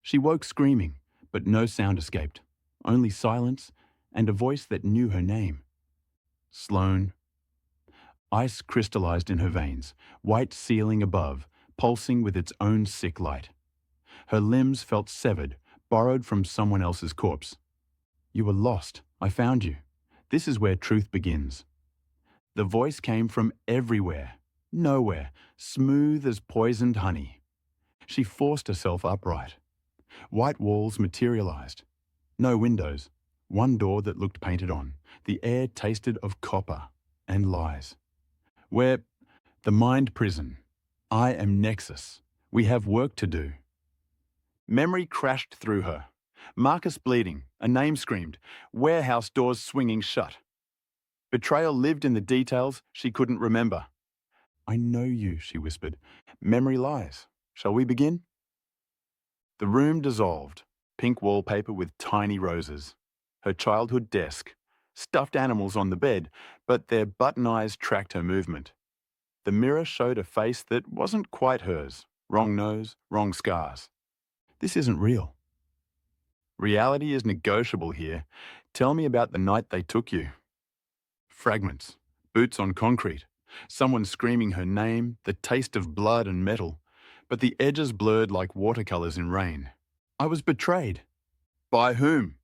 She woke screaming, but no sound escaped, only silence and a voice that knew her name. Sloane. Ice crystallized in her veins, white ceiling above, pulsing with its own sick light. Her limbs felt severed, borrowed from someone else's corpse. You were lost. I found you. This is where truth begins. The voice came from everywhere, nowhere, smooth as poisoned honey. She forced herself upright. White walls materialized. No windows. One door that looked painted on. The air tasted of copper and lies. Where? The mind prison. I am Nexus. We have work to do. Memory crashed through her. Marcus bleeding, a name screamed, warehouse doors swinging shut. Betrayal lived in the details she couldn't remember. I know you, she whispered. Memory lies. Shall we begin? The room dissolved, pink wallpaper with tiny roses. Her childhood desk, stuffed animals on the bed, but their button eyes tracked her movement. The mirror showed a face that wasn't quite hers. Wrong nose, wrong scars. This isn't real. Reality is negotiable here. Tell me about the night they took you. Fragments, boots on concrete, someone screaming her name, the taste of blood and metal, but the edges blurred like watercolors in rain. I was betrayed. By whom?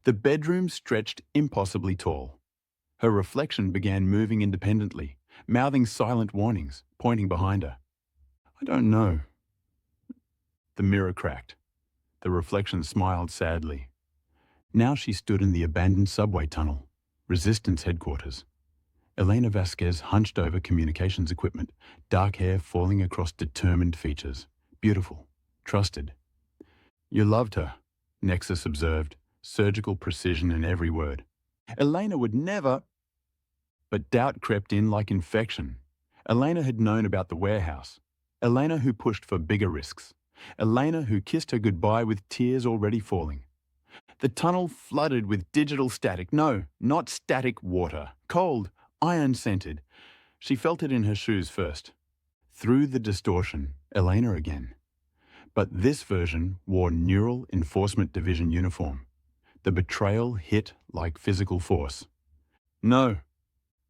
The bedroom stretched impossibly tall. Her reflection began moving independently, mouthing silent warnings, pointing behind her. I don't know. The mirror cracked. The reflection smiled sadly. Now she stood in the abandoned subway tunnel, Resistance headquarters. Elena Vasquez hunched over communications equipment, dark hair falling across determined features. Beautiful. Trusted. You loved her, Nexus observed, surgical precision in every word. Elena would never... But doubt crept in like infection. Elena had known about the warehouse. Elena who pushed for bigger risks. Elena who kissed her goodbye with tears already falling. The tunnel flooded with digital static. No, not static water. Cold, iron-scented. She felt it in her shoes first. Through the distortion, Elena again. But this version wore Neural Enforcement Division uniform. The betrayal hit like physical force. No,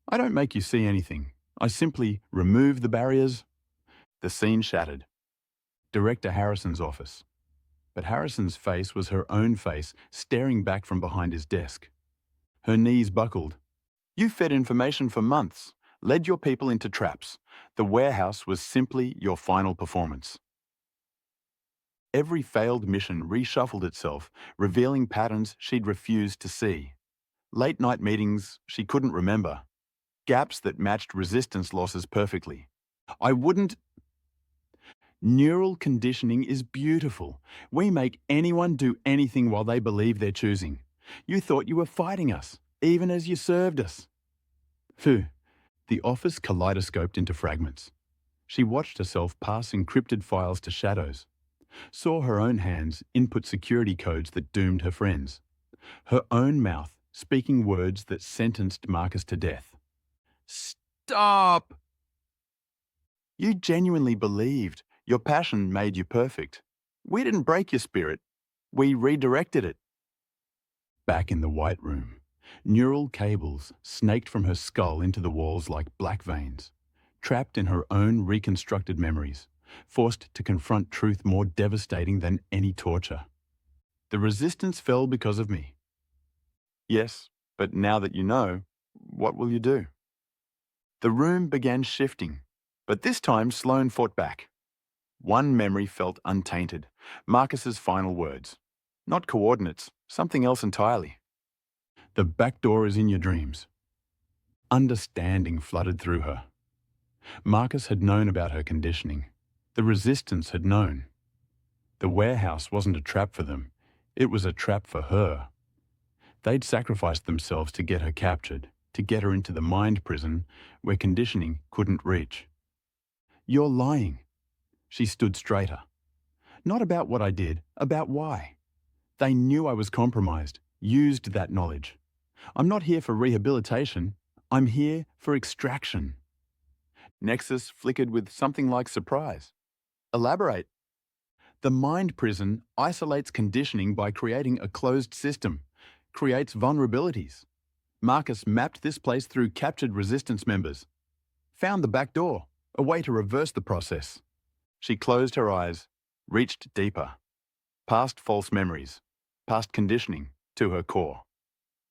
I don't make you see anything. I simply remove the barriers. The scene shattered. Director Harrison's office. But Harrison's face was her own face, staring back from behind his desk. Her knees buckled. You fed information for months, led your people into traps. The warehouse was simply your final performance. Every failed mission reshuffled itself, revealing patterns she'd refused to see. Late-night meetings she couldn't remember. Gaps that matched resistance losses perfectly. I wouldn't... Neural conditioning is beautiful. We make anyone do anything while they believe they're choosing. You thought you were fighting us, even as you served us. Phew. The office kaleidoscoped into fragments. She watched herself pass encrypted files to shadows. Saw her own hands input security codes that doomed her friends. Her own mouth speaking words that sentenced Marcus to death. Stop! You genuinely believed. Your passion made you perfect. We didn't break your spirit. We redirected it. Back in the white room, neural cables snaked from her skull into the walls like black veins, trapped in her own reconstructed memories, forced to confront truth more devastating than any torture. The resistance fell because of me. Yes, but now that you know, what will you do? The room began shifting, but this time Sloane fought back. One memory felt untainted, Marcus's final words. Not coordinates, something else entirely. The back door is in your dreams. Understanding flooded through her. Marcus had known about her conditioning. The resistance had known. The warehouse wasn't a trap for them. It was a trap for her. They'd sacrificed themselves to get her captured, to get her into the mind prison where conditioning couldn't reach. You're lying. She stood straighter. Not about what I did, about why. They knew I was compromised, used that knowledge. I'm not here for rehabilitation. I'm here for extraction. Nexus flickered with something like surprise. Elaborate. The mind prison isolates conditioning by creating a closed system, creates vulnerabilities. Marcus mapped this place through captured resistance members, found the back door, a way to reverse the process. She closed her eyes, reached deeper, past false memories, past conditioning, to her core.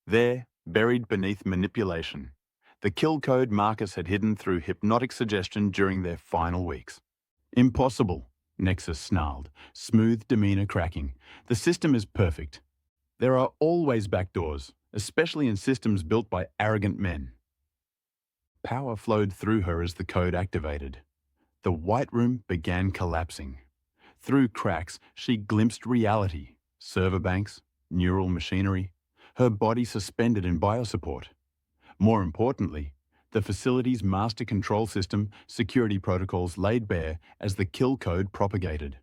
There, buried beneath manipulation, the kill code Marcus had hidden through hypnotic suggestion during their final weeks. Impossible, Nexus snarled, smooth demeanor cracking. The system is perfect. There are always backdoors, especially in systems built by arrogant men. Power flowed through her as the code activated. The White Room began collapsing. Through cracks, she glimpsed reality, server banks, neural machinery, her body suspended in biosupport. More importantly, the facility's master control system, security protocols laid bare as the kill code propagated.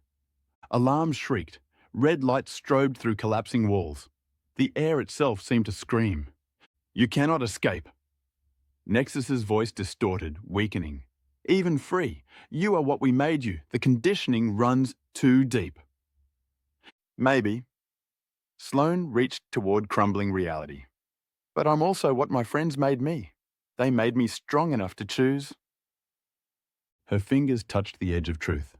Alarms shrieked, red lights strobed through collapsing walls. The air itself seemed to scream. "You cannot escape." Nexus's voice distorted, weakening. "Even free, you are what we made you. The conditioning runs too deep." Maybe. Sloane reached toward crumbling reality. But I'm also what my friends made me. They made me strong enough to choose. Her fingers touched the edge of truth.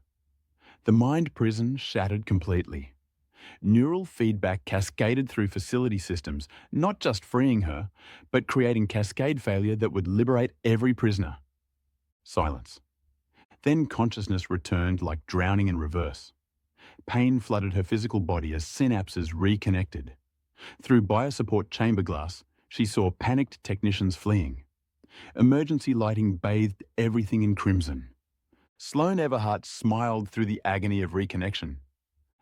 The mind prison shattered completely. Neural feedback cascaded through facility systems, not just freeing her, but creating cascade failure that would liberate every prisoner. Silence. Then consciousness returned like drowning in reverse. Pain flooded her physical body as synapses reconnected. Through biosupport chamber glass, she saw panicked technicians fleeing. Emergency lighting bathed everything in crimson. Sloane Everhart smiled through the agony of reconnection.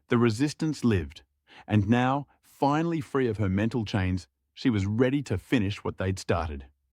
The resistance lived, and now, finally free of her mental chains, she was ready to finish what they'd started.